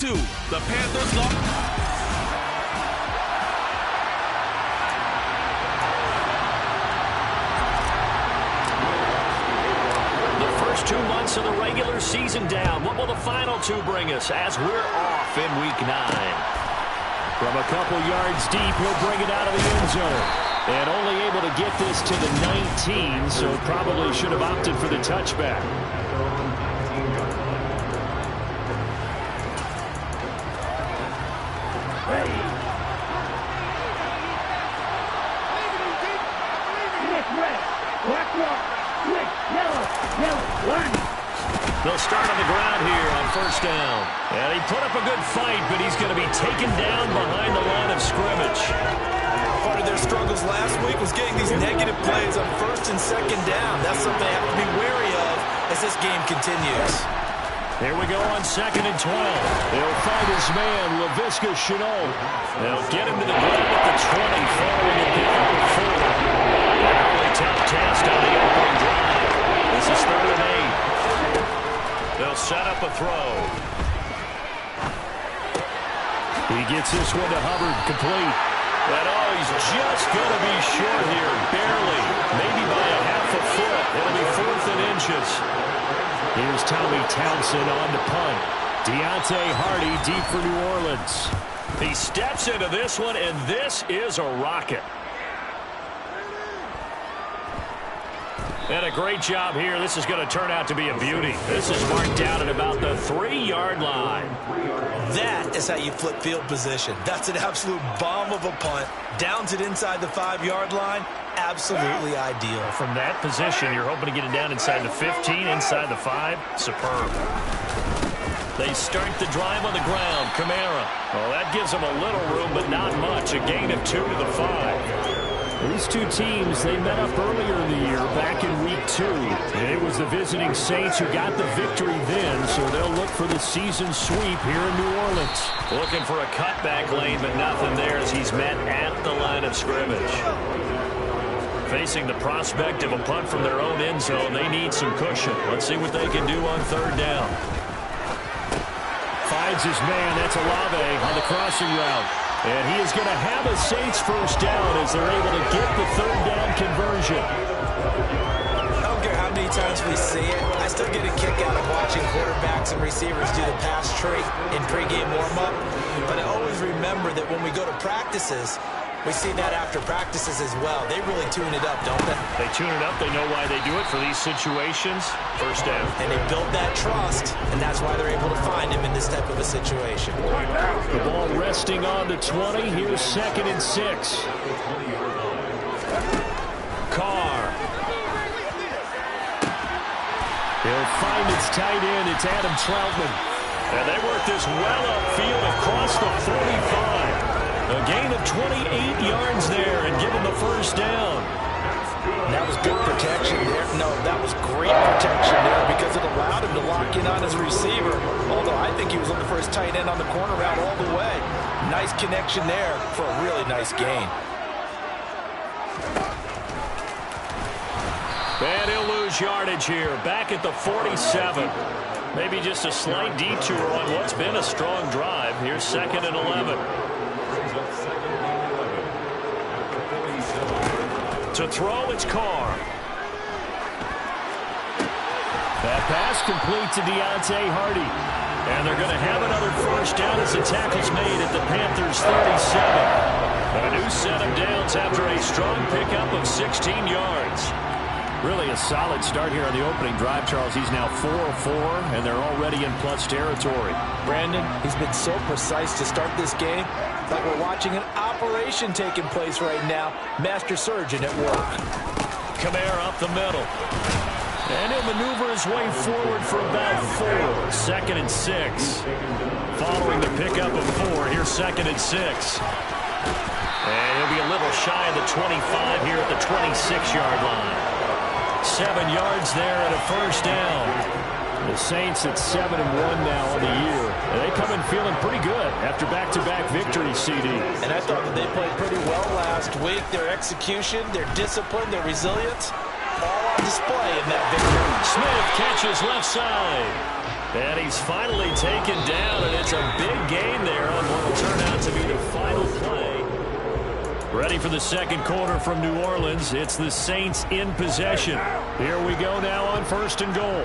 2. The Panthers lost. First 2 months of the regular season down. What will the final 2 bring us as we're off in Week 9? From a couple yards deep, he'll bring it out of the end zone. And only able to get this to the 19, so probably should have opted for the touchback. They'll start on the ground here on first down. And he put up a good fight, but he's going to be taken down behind the line of scrimmage. Part of their struggles last week was getting these negative plays on first and second down. That's something they have to be wary of as this game continues. Here we go on 2nd and 12. He'll find his man, Laviska Shenault. They'll get him to the ground at the 20, following a pickup of 4. A really tough task on the opening drive. This is 3rd and 8. They'll set up a throw. He gets this one to Hubbard, complete. And he's just going to be short here, barely. Maybe by a half a foot. It'll be 4th and inches. Here's Tommy Townsend on to punt. Deontay Hardy deep for New Orleans. He steps into this one, and this is a rocket. And a great job here. This is going to turn out to be a beauty. This is marked out at about the 3-yard line. That is how you flip field position. That's an absolute bomb of a punt. Downs it inside the 5-yard line. Absolutely ideal. From that position, you're hoping to get it down inside the 15, inside the 5. Superb. They start the drive on the ground. Kamara. Well, that gives them a little room, but not much. A gain of 2 to the 5. These 2 teams, they met up earlier in the year, back in Week 2. And it was the visiting Saints who got the victory then, so they'll look for the season sweep here in New Orleans. Looking for a cutback lane, but nothing there as he's met at the line of scrimmage. Facing the prospect of a punt from their own end zone, they need some cushion. Let's see what they can do on 3rd down. Finds his man, that's Olave on the crossing route. And he is going to have a Saints first down as they're able to get the 3rd down conversion. I don't care how many times we see it. I still get a kick out of watching quarterbacks and receivers do the pass tree in pregame warm-up. But I always remember that when we go to practices, we see that after practices as well. They really tune it up, don't they? They tune it up. They know why they do it for these situations. First down. And they build that trust, and that's why they're able to find him in this type of a situation. The ball resting on the 20. Here's 2nd and 6. Carr. He'll find its tight end. It's Adam Troutman. And they work this well upfield across the 45. A gain of 28 yards there and give him the first down. That was good protection there. No, that was great protection there because it allowed him to lock in on his receiver. Although I think he was on the first tight end on the corner route all the way. Nice connection there for a really nice gain. And he'll lose yardage here. Back at the 47. Maybe just a slight detour on what's been a strong drive. Here's 2nd and 11. To throw, it's Carr. That pass complete to Deontay Hardy. And they're going to have another first down as the tackle's made at the Panthers' 37. A new set of downs after a strong pickup of 16 yards. Really a solid start here on the opening drive, Charles. He's now 4 of 4, and they're already in plus territory. Brandon, he's been so precise to start this game. Like we're watching an operation taking place right now. Master surgeon at work. Kamara up the middle. And he'll maneuver his way forward for about 4. 2nd and 6. Following the pickup of 4, here's 2nd and 6. And he'll be a little shy of the 25 here at the 26-yard line. 7 yards there and a first down. The Saints at 7-1 now on the year. And they come in feeling pretty good after back-to-back victories, CD. And I thought that they played pretty well last week. Their execution, their discipline, their resilience, all on display in that victory. Smith catches left side. And he's finally taken down, and it's a big gain there on what will turn out to be the final play. Ready for the second quarter from New Orleans. It's the Saints in possession. Here we go now on 1st and goal.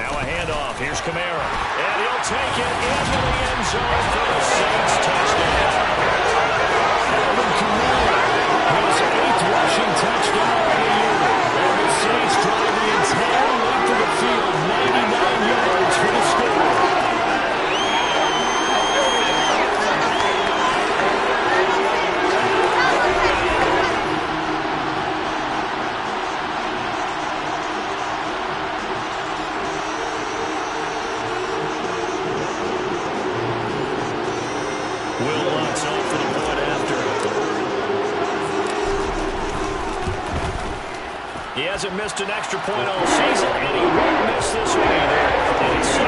Now a handoff. Here's Kamara. And he'll take it into the end zone for the Saints touchdown. Alvin Kamara, his 8th rushing touchdown of the year. And the Saints drive the entire length of the field, 99 yards for the score. He hasn't missed an extra point all season, and he won't miss this one either. And it's 7-0.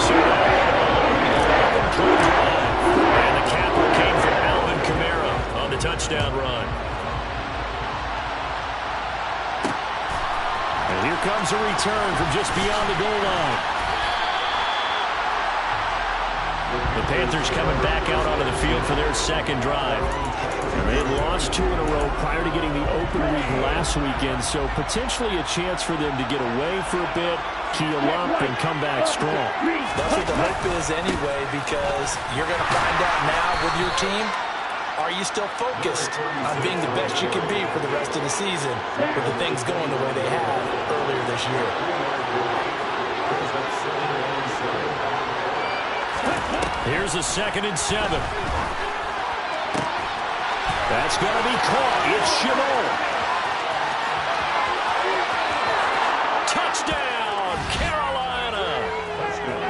So and the capital came from Alvin Kamara on the touchdown run. And here comes a return from just beyond the goal line. The Panthers coming back out onto the field for their second drive. And they had lost 2 in a row prior to getting the open week last weekend, so potentially a chance for them to get away for a bit, keel up, and come back strong. That's what the hope is anyway, because you're going to find out now with your team, are you still focused on being the best you can be for the rest of the season with the things going the way they have earlier this year? Here's a 2nd and 7. That's going to be caught. It's Chabot. Touchdown, Carolina.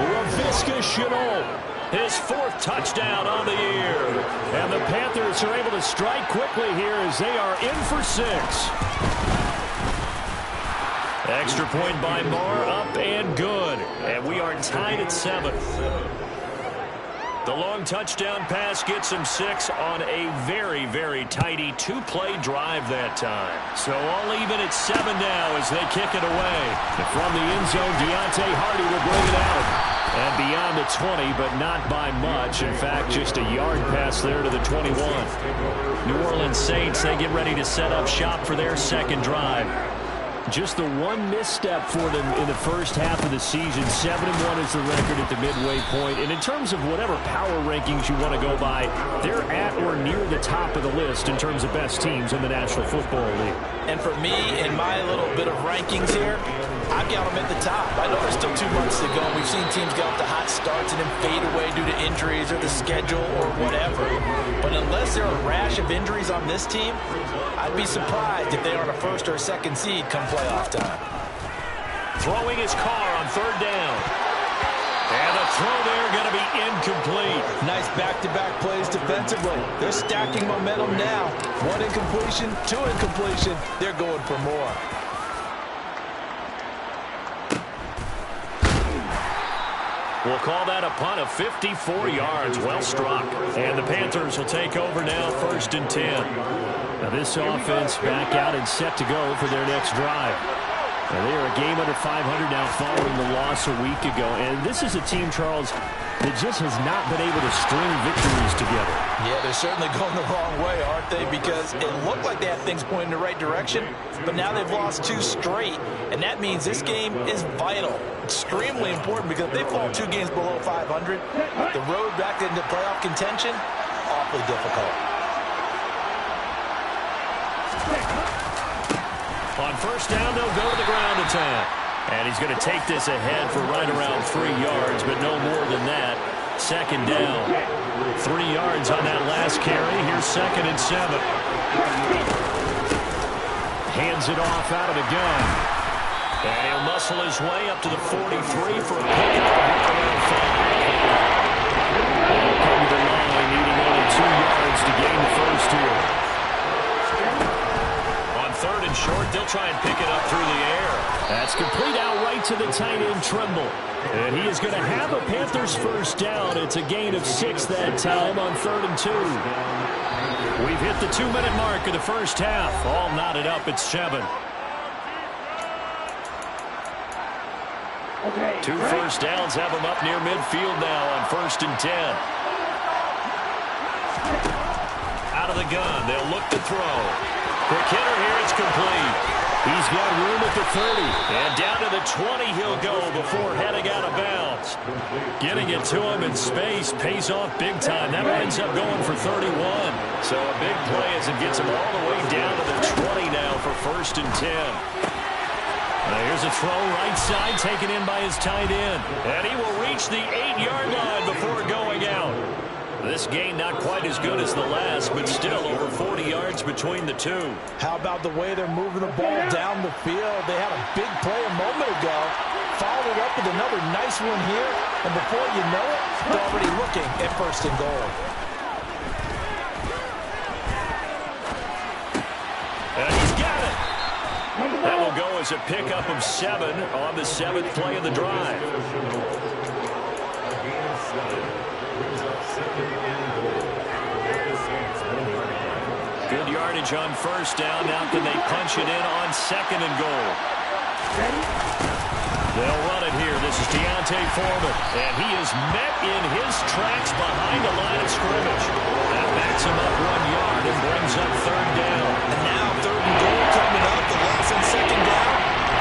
Laviska Chabot, his 4th touchdown on the year. And the Panthers are able to strike quickly here as they are in for 6. Extra point by Marr, up and good. And we are tied at 7. The long touchdown pass gets him 6 on a very, very tidy 2-play drive that time. So all even at 7 now as they kick it away. And from the end zone, Deontay Hardy will bring it out. And beyond the 20, but not by much. In fact, just a yard pass there to the 21. New Orleans Saints, they get ready to set up shop for their second drive. Just the one misstep for them in the first half of the season. 7-1 is the record at the midway point. And in terms of whatever power rankings you want to go by, they're at or near the top of the list in terms of best teams in the National Football League. And for me, in my little bit of rankings here, I've got them at the top. I know there's still 2 months to go. We've seen teams get off to hot starts and then fade away due to injuries or the schedule or whatever. But unless there are a rash of injuries on this team, I'd be surprised if they aren't a 1st or 2nd seed come playoff time. Throwing his car on 3rd down. And the throw there going to be incomplete. Nice back-to-back plays defensively. They're stacking momentum now. 1 incompletion, 2 incompletion. They're going for more. We'll call that a punt of 54 yards. Well struck. And the Panthers will take over now, 1st and 10. Now this offense back out and set to go for their next drive. Now they are a game under 500 now following the loss a week ago. And this is a team, Charles, that just has not been able to string victories together. Yeah, they're certainly going the wrong way, aren't they? Because it looked like they had things pointing in the right direction, but now they've lost 2 straight. And that means this game is vital. Extremely important, because if they fall 2 games below 500, the road back into playoff contention, awfully difficult. On 1st down, they'll go to the ground attack. And he's going to take this ahead for right around 3 yards, but no more than that. 2nd down. 3 yards on that last carry. Here's 2nd and 7. Hands it off out of the gun. And he'll muscle his way up to the 43 for a pickup. Around 5. He'll come to the line, needing only 2 yards to gain the first here. On 3rd and short, they'll try and pick it up through the air. That's complete out right to the tight end, Trimble. And he is going to have a Panthers 1st down. It's a gain of 6 that time on 3rd and 2. We've hit the 2-minute mark of the first half. All knotted up at 7. 2 first downs have them up near midfield now on 1st and 10. Out of the gun, they'll look to throw. Quick hitter here, it's complete. He's got room at the 30. And down to the 20 he'll go before heading out of bounds. Getting it to him in space pays off big time. That ends up going for 31. So a big play as it gets him all the way down to the 20 now for 1st and 10. Here's a throw right side taken in by his tight end. And he will reach the 8-yard line before going out. This gain not quite as good as the last, but still over 40 yards between the two. How about the way they're moving the ball down the field? They had a big play a moment ago. Followed it up with another nice one here. And before you know it, they're already looking at 1st and goal. And he's got it. That will go as a pickup of 7 on the 7th play of the drive. Good yardage on 1st down. Now can they punch it in on 2nd and goal? They'll run it here. This is Deontay Foreman. And he is met in his tracks behind the line of scrimmage. That backs him up 1 yard and brings up 3rd down. And now 3rd and goal coming up. The loss on 2nd down.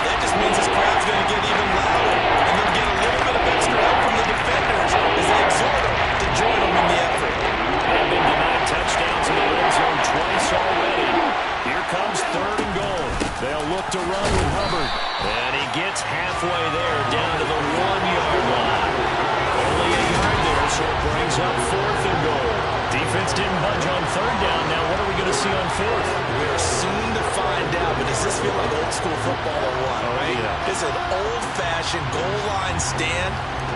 That just means this crowd's going to get even louder. And they'll get a little bit of extra help from the defenders as they exhort them to join them in the effort. They've been denied touchdowns in the red zone twice already. Here comes 3rd and goal. They'll look to run with Hubbard. And he gets halfway there down to the 1-yard line. Only a yard there, so it brings up 4th and goal. Defense didn't budge on 3rd down. Now what are we going to see on 4th? We're soon to find out, but does this feel like old school football or what, right? Yeah. This is an old-fashioned goal line stand.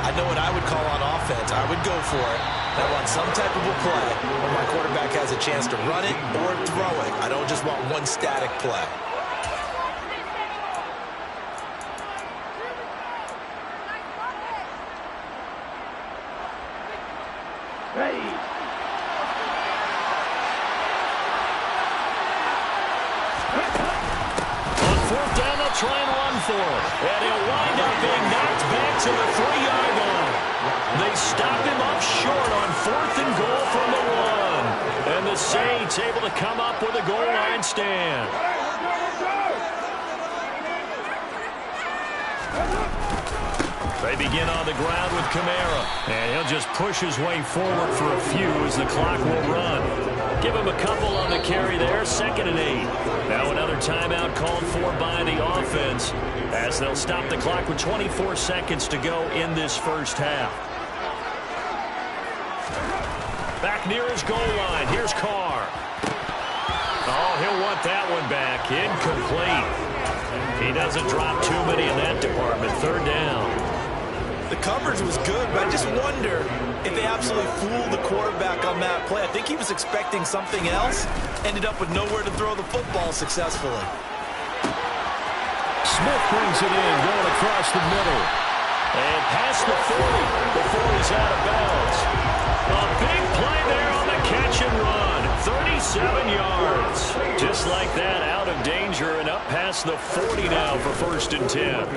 I know what I would call on offense. I would go for it. I want some type of a play where my quarterback has a chance to run it or throw it. I don't just want one static play. On 4th down, they'll try and run for it. And he'll wind up being knocked back to the 3-yard line. They stopped him up short on 4th and goal from the 1. And the Saints able to come up with a goal line stand. They begin on the ground with Kamara. And he'll just push his way forward for a few as the clock will run. Give him a couple on the carry there, 2nd and 8. Now another timeout called for by the offense as they'll stop the clock with 24 seconds to go in this 1st half. Back near his goal line. Here's Carr. Oh, he'll want that one back. Incomplete. He doesn't drop too many in that department. 3rd down. The coverage was good, but I just wonder if they absolutely fooled the quarterback on that play. I think he was expecting something else. Ended up with nowhere to throw the football successfully. Smith brings it in, going across the middle. And past the 40 before he's out of bounds. A big play there on the catch and run. 37 yards. Just like that, out of danger and up past the 40 now for 1st and 10.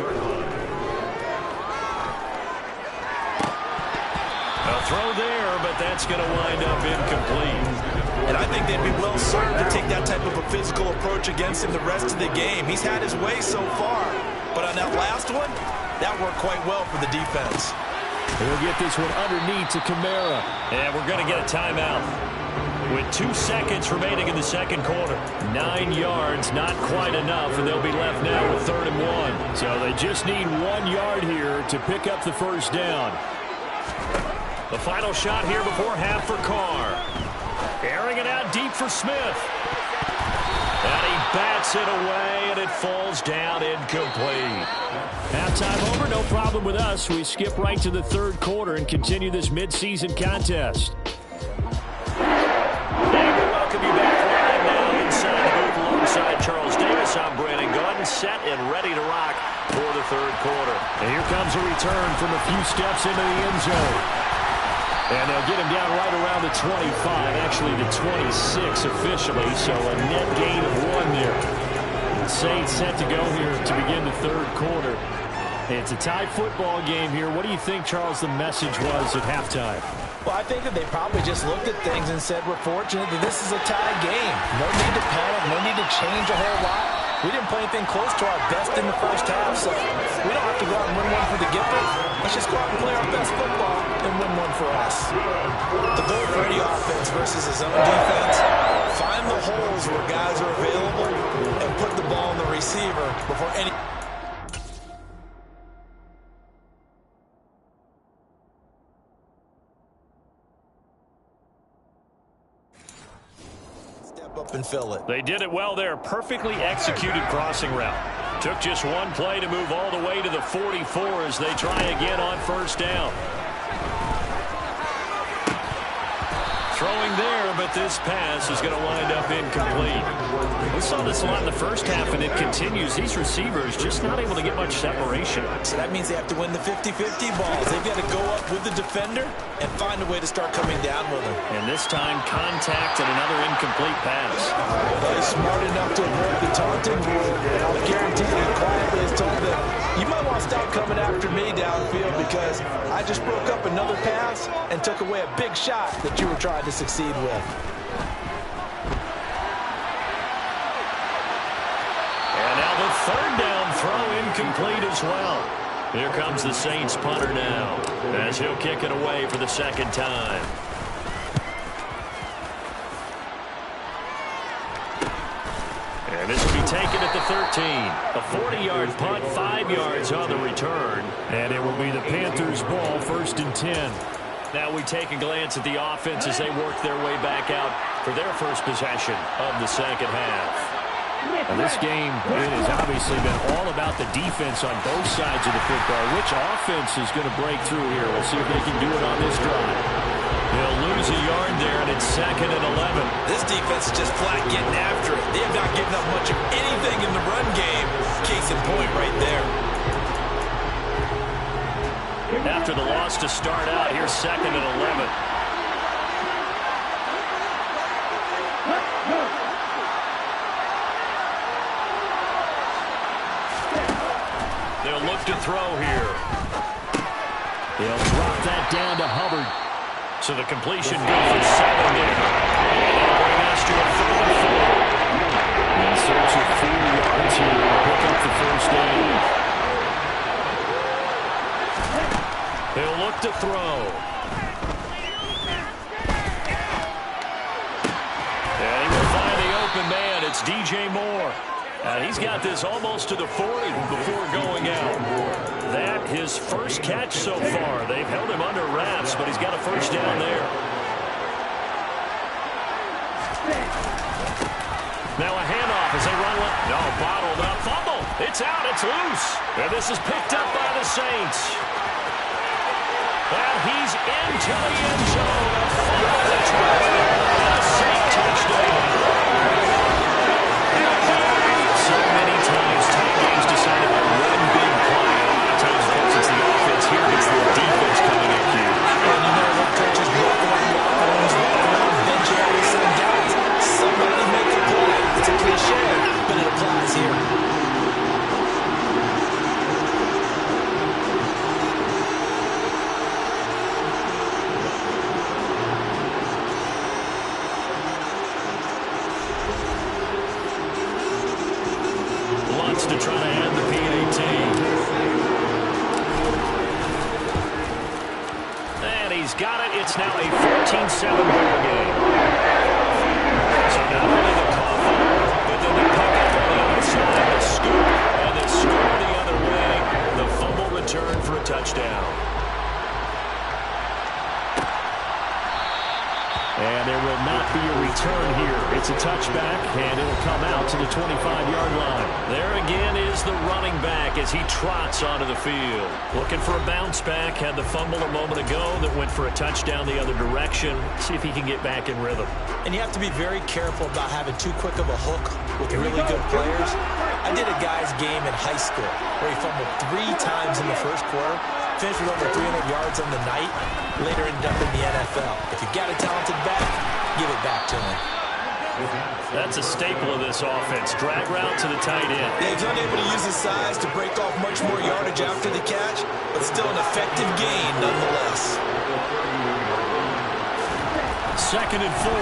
A throw there, but that's going to wind up incomplete. And I think they'd be well served to take that type of a physical approach against him the rest of the game. He's had his way so far, but on that last one, that worked quite well for the defense. He'll get this one underneath to Kamara. And we're going to get a timeout. With 2 seconds remaining in the 2nd quarter. 9 yards, not quite enough, and they'll be left now with 3rd and 1. So they just need 1 yard here to pick up the 1st down. The final shot here before half for Carr. Airing it out deep for Smith. And he bats it away, and it falls down incomplete. Halftime over, no problem with us. We skip right to the 3rd quarter and continue this midseason contest. And we welcome you back live now inside the booth alongside Charles Davis. I'm Brandon Gordon, set and ready to rock for the 3rd quarter. And here comes a return from a few steps into the end zone. And they'll get him down right around the 25, actually the 26 officially, so a net gain of 1 there. The Saints set to go here to begin the 3rd quarter. It's a tie football game here. What do you think, Charles, the message was at halftime? Well, I think that they probably just looked at things and said, we're fortunate that this is a tie game. No need to panic, no need to change a whole lot. We didn't play anything close to our best in the first half, so we don't have to go out and win one for the Gipper. Let's just go out and play our best football and win one for us. The goal for any offense versus his own defense, find the holes where guys are available and put the ball on the receiver before any... up and fill it. They did it well there. Perfectly executed crossing route. Took just one play to move all the way to the 44 as they try again on first down. Throwing there, but this pass is going to wind up incomplete. We saw this a lot in the first half, and it continues. These receivers just not able to get much separation. So that means they have to win the 50-50 balls. They've got to go up with the defender and find a way to start coming down with him. And this time, contact and another incomplete pass. Well, he's smart enough to avoid the taunting rule. I'll guarantee you, quietly has told them, you might want to stop coming after me downfield because I just broke up another pass and took away a big shot that you were trying to succeed with. And now the third down throw incomplete as well. Here comes the Saints punter now as he'll kick it away for the second time. And this will be taken at the 13. A 40-yard punt, 5 yards on the return. And it will be the Panthers' ball, 1st and 10. Now we take a glance at the offense as they work their way back out for their first possession of the second half. Now this game, it has obviously been all about the defense on both sides of the football. Which offense is going to break through here? We'll see if they can do it on this drive. They'll lose a yard there, and it's 2nd and 11. This defense is just flat getting after it. They have not given up much of anything in the run game. Case in point right there. After the loss to start out, here's 2nd and 11. They'll look to throw here. They'll drop that down to Hubbard. So the completion good for 7 there. That'll bring us to a 3rd and 4. In search of 4 yards here to pick up the first down. He'll look to throw. And he will find the open man. It's DJ Moore. He's got this almost to the 40 before going out. That his first catch so far. They've held him under wraps, but he's got a first down there. Now a handoff as they run one. No, bottled up. Fumble. It's out. It's loose. And this is picked up by the Saints. And he's into the end zone. A Saint touchdown. So many times, tight games decided by one big play. A lot of times, folks, it's the offense. Here it's the defense coming at you. And you know what coaches walk around bench area, some guys. Somebody make a play. It's a cliche, but it applies here. To try to add the PAT. And he's got it. It's now a 14-7 ball game. So not only the coffee, but then the pick up on the other side, the scoop, and the score the other way. The fumble return for a touchdown. And there will not be a return here. It's a touchback, and it'll come out to the 25-yard line. There again is the running back as he trots onto the field. Looking for a bounce back. Had the fumble a moment ago that went for a touchdown the other direction. See if he can get back in rhythm. And you have to be very careful about having too quick of a hook with really good players. I did a guy's game in high school where he fumbled 3 times in the first quarter. Finished with over 300 yards on the night. Later ended up in the NFL. If you've got a talented back, give it back to him. That's a staple of this offense. Drag route to the tight end. Yeah, he's unable to use his size to break off much more yardage after the catch, but still an effective gain nonetheless. 2nd and 4.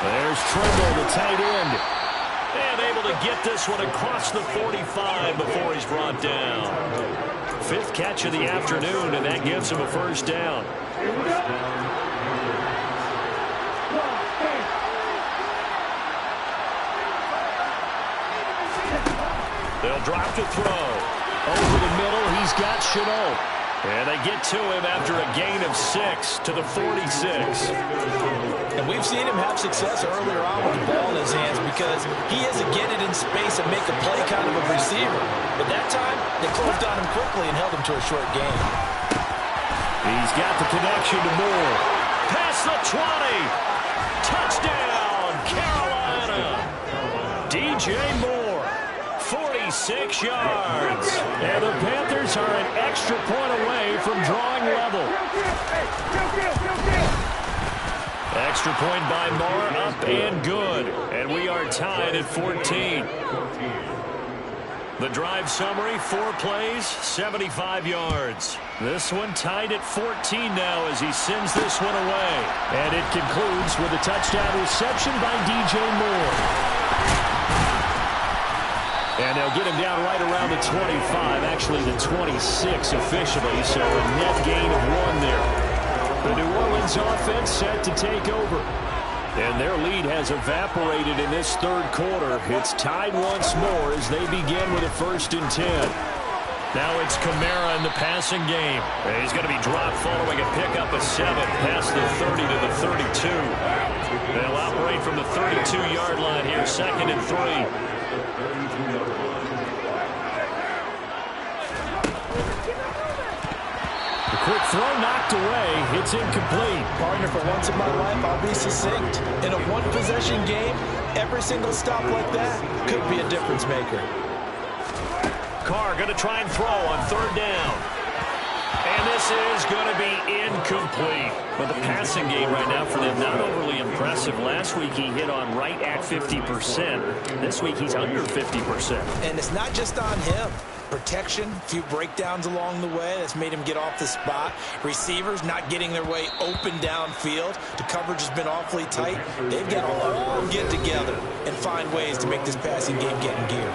There's Trimble, the tight end. And able to get this one across the 45 before he's brought down. 5th catch of the afternoon, and that gives him a first down. They'll drop to throw. Over the middle, he's got Chenault. And they get to him after a gain of 6 to the 46. And we've seen him have success earlier on with the ball in his hands because he is a get it in space and make a play kind of a receiver. But that time, they closed on him quickly and held him to a short gain. He's got the connection to Moore. Past the 20. Touchdown, Carolina. DJ Moore, 46 yards. And the Panthers are an extra point away from drawing level. Extra point by Moore, up and good. And we are tied at 14. The drive summary, 4 plays, 75 yards. This one tied at 14 now as he sends this one away. And it concludes with a touchdown reception by DJ Moore. And they'll get him down right around the 25, actually the 26 officially, so a net gain of 1 there. The New Orleans offense set to take over. And their lead has evaporated in this 3rd quarter. It's tied once more as they begin with a 1st and 10. Now it's Kamara in the passing game. And he's going to be dropped following a pickup of 7 past the 30 to the 32. They'll operate from the 32-yard line here, 2nd and 3. Quick throw knocked away. It's incomplete. Partner, for once in my life, I'll be succinct. In a one-possession game, every single stop like that could be a difference maker. Carr going to try and throw on 3rd down. And this is going to be incomplete. But the passing game right now for them, not overly impressive. Last week he hit on right at 50%. This week he's under 50%. And it's not just on him. Protection, a few breakdowns along the way that's made him get off the spot. Receivers not getting their way open downfield. The coverage has been awfully tight. They've got to all get together and find ways to make this passing game get in gear.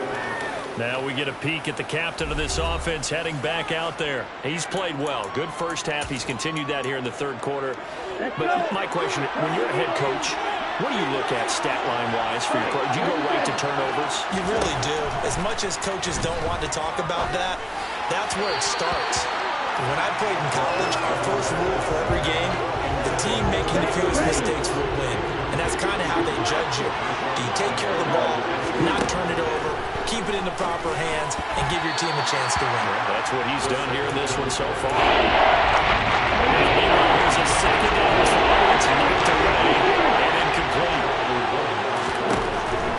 Now we get a peek at the captain of this offense heading back out there. He's played well. Good first half. He's continued that here in the 3rd quarter. But my question, when you're a head coach, what do you look at stat line-wise for your coach? Do you go right to turnovers? You really do. As much as coaches don't want to talk about that, that's where it starts. When I played in college, our first rule for every game, the team making the fewest mistakes will win. And that's kind of how they judge you. Do you take care of the ball, not turn it over, keep it in the proper hands, and give your team a chance to win? That's what he's done here in this one so far. Here's a 2nd and 2. It's knocked away and incomplete.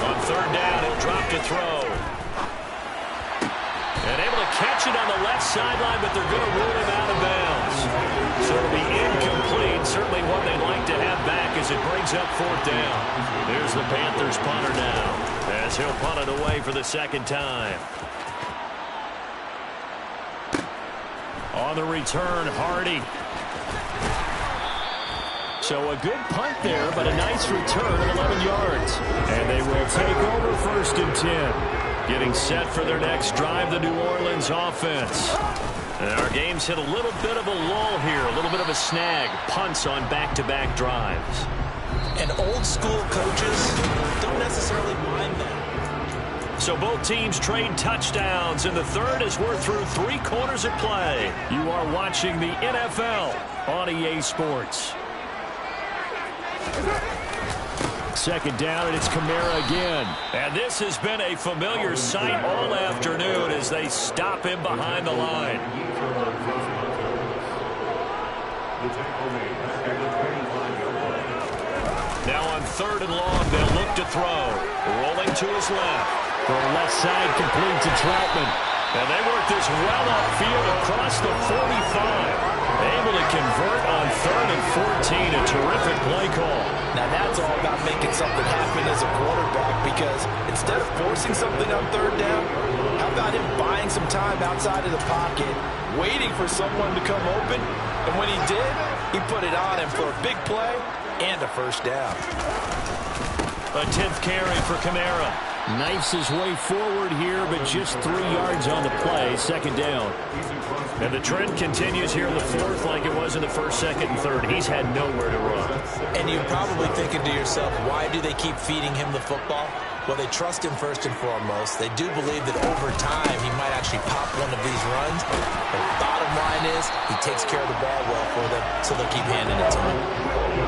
On 3rd down, he'll drop to throw. And able to catch it on the left sideline, but they're going to rule him out of bounds. So it'll be incomplete. Certainly one they'd like to have back as it brings up 4th down. Here's the Panthers punter now, as he'll punt it away for the 2nd time. On the return, Hardy. So a good punt there, but a nice return of 11 yards. And they will take over 1st and 10. Getting set for their next drive, the New Orleans offense. And our game's hit a little bit of a lull here, a little bit of a snag. Punts on back-to-back drives. And old-school coaches don't necessarily mind that. So both teams trade touchdowns in the 3rd as we're through 3 quarters of play. You are watching the NFL on EA Sports. 2nd down, and it's Kamara again. And this has been a familiar sight all afternoon as they stop him behind the line. Now on 3rd and long, they'll look to throw. Rolling to his left. The left side complete to Troutman. And they work this well upfield across the 45. Able to convert on 3rd and 14. A terrific play call. Now that's all about making something happen as a quarterback, because instead of forcing something on 3rd down, how about him buying some time outside of the pocket, waiting for someone to come open, and when he did, he put it on him for a big play and a 1st down. A 10th carry for Kamara. Knifes his way forward here, but just 3 yards on the play. 2nd down. And the trend continues here in the 4th like it was in the 1st, 2nd, and 3rd. He's had nowhere to run. And you're probably thinking to yourself, why do they keep feeding him the football? Well, they trust him first and foremost. They do believe that over time he might actually pop one of these runs. But bottom line is he takes care of the ball well for them, so they'll keep handing it to him.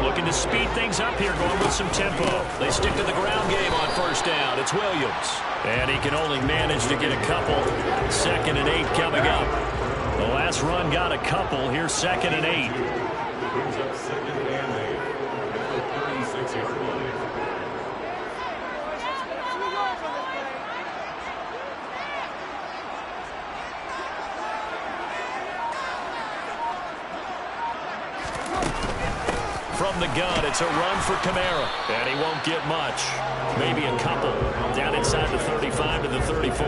Looking to speed things up here, going with some tempo. They stick to the ground game on 1st down. It's Williams. And he can only manage to get a couple. 2nd and 8 coming up. The last run got a couple. Here's 2nd and 8. Brings up 2nd and 8 at the 36-yard line. From the gun, it's a run for Kamara. And he won't get much. Maybe a couple. Down inside the 35 to the 34.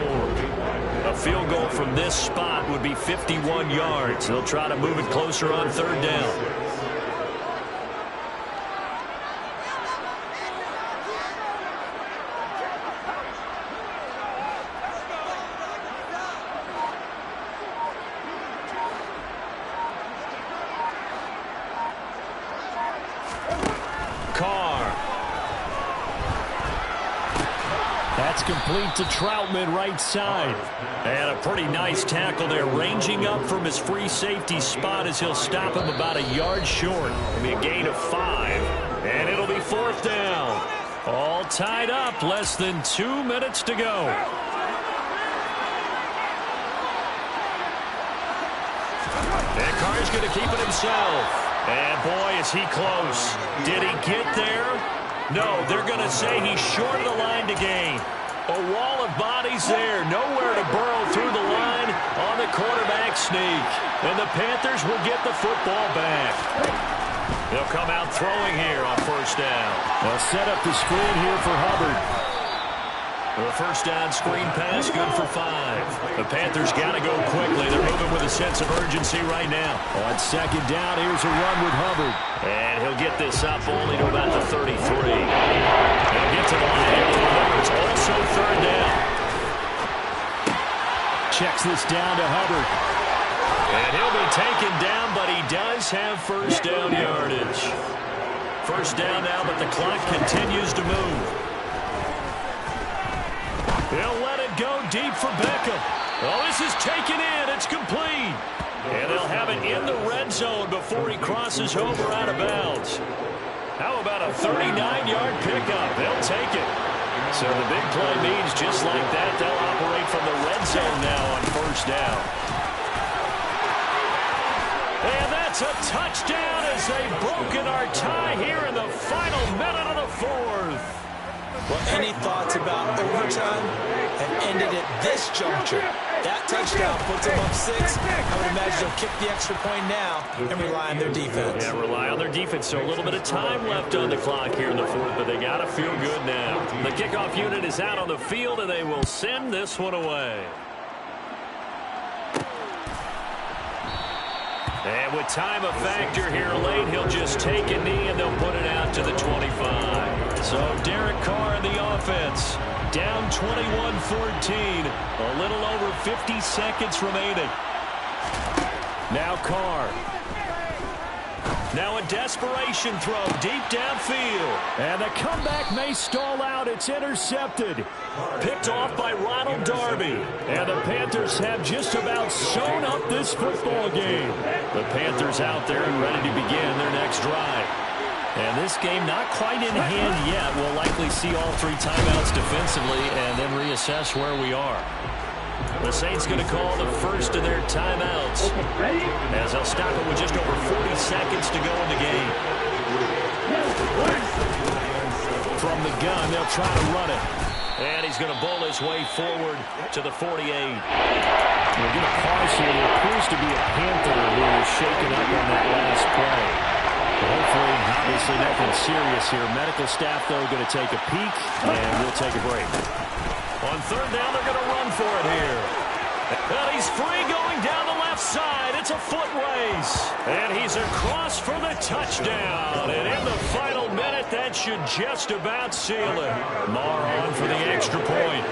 A field goal from this spot would be 51 yards. They'll try to move it closer on 3rd down. That's complete to Troutman, right side. And a pretty nice tackle there, ranging up from his free safety spot as he'll stop him about a yard short. It'll be a gain of 5, and it'll be 4th down. All tied up, less than 2 minutes to go. And Carr's going to keep it himself. And boy, is he close. Did he get there? No, they're going to say he's short of the line to gain. A wall of bodies there. Nowhere to burrow through the line on the quarterback sneak. And the Panthers will get the football back. They'll come out throwing here on 1st down. They'll set up the screen here for Hubbard. The 1st down screen pass, good for 5. The Panthers got to go quickly. They're moving with a sense of urgency right now. On 2nd down, here's a run with Hubbard. And he'll get this up only to about the 33. They'll get to the line here. Remember, it's also 3rd down. Checks this down to Hubbard. And he'll be taken down, but he does have 1st down yardage. 1st down now, but the clock continues to move. They'll let it go deep for Beckham. Oh, this is taken in. It's complete. And they'll have it in the red zone before he crosses over out of bounds. How about a 39-yard pickup? They'll take it. So the big play means just like that, they'll operate from the red zone now on 1st down. And that's a touchdown as they've broken our tie here in the final minute of the 4th. Well, any thoughts about overtime have ended at this juncture. That touchdown puts them up 6. I would imagine they'll kick the extra point now and rely on their defense. Yeah, rely on their defense. So a little bit of time left on the clock here in the 4th, but they got to feel good now. The kickoff unit is out on the field, and they will send this one away. And with time a factor here late, he'll just take a knee and they'll put it out to the 25. So Derek Carr in the offense, down 21-14, a little over 50 seconds remaining. Now Carr. Now a desperation throw deep downfield. And the comeback may stall out. It's intercepted. Picked off by Ronald Darby. And the Panthers have just about sewn up this football game. The Panthers out there and ready to begin their next drive. And this game not quite in hand yet. We'll likely see all 3 timeouts defensively and then reassess where we are. The Saints going to call the first of their timeouts as they'll stop it with just over 40 seconds to go in the game. From the gun, they'll try to run it. And he's going to bowl his way forward to the 48. We're going to pause here. There appears to be a Panther who was shaken up on that last play. Hopefully, obviously nothing serious here. Medical staff, though, going to take a peek, and we'll take a break. On third down, they're going to run for it here. And he's free going down the left side. It's a foot race. And he's across for the touchdown. And in the final minute, that should just about seal it. Marr on for the extra point.